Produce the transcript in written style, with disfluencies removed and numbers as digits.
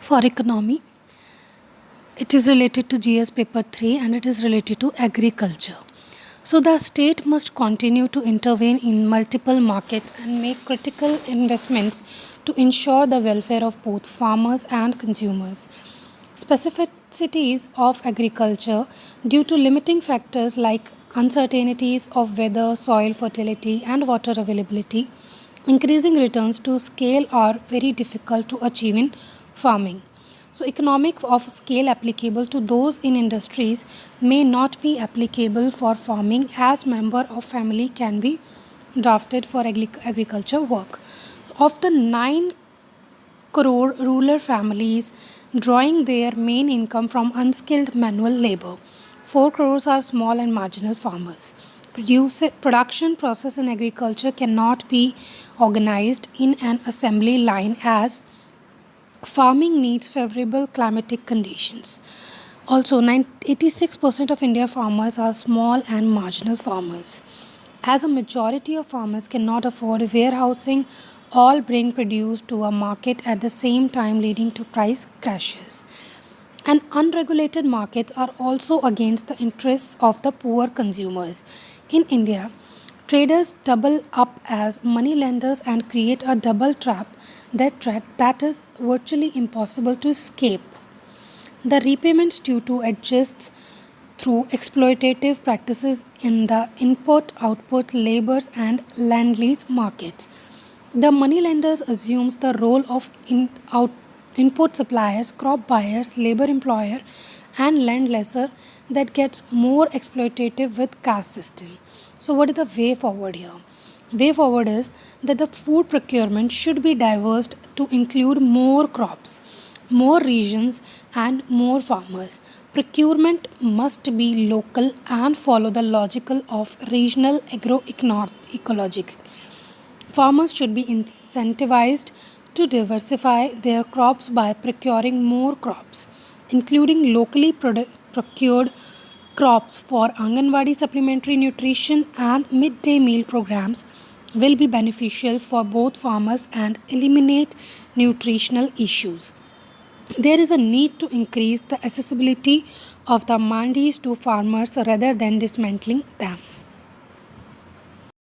For economy, it is related to GS paper 3 and it is related to agriculture. So the state must continue to intervene in multiple markets and make critical investments to ensure the welfare of both farmers and consumers. Specificities of agriculture due to limiting factors like uncertainties of weather, soil fertility, and water availability, increasing returns to scale are very difficult to achieve in farming. So, economic of scale applicable to those in industries may not be applicable for farming as member of family can be drafted for agriculture work. Of the 9 crore rural families drawing their main income from unskilled manual labor, 4 crores are small and marginal farmers. Production process in agriculture cannot be organized in an assembly line as farming needs favorable climatic conditions. Also, 86% of India farmers are small and marginal farmers. As a majority of farmers cannot afford warehousing, all bring produce to a market at the same time, leading to price crashes. And unregulated markets are also against the interests of the poor consumers. In India, traders double up as money lenders and create a double trap that is virtually impossible to escape. The repayments due to adjusts through exploitative practices in the input, output, labors, and land lease markets. The moneylenders assumes the role of input suppliers, crop buyers, labor employer, and land lesser that gets more exploitative with caste system. So, what is the way forward here? Way forward is that the food procurement should be diverse to include more crops, more regions, and more farmers. Procurement must be local and follow the logical of regional agroecologic. Farmers should be incentivized to diversify their crops by procuring more crops, including locally procured crops for Anganwadi supplementary nutrition and midday meal programs will be beneficial for both farmers and eliminate nutritional issues. There is a need to increase the accessibility of the mandis to farmers rather than dismantling them.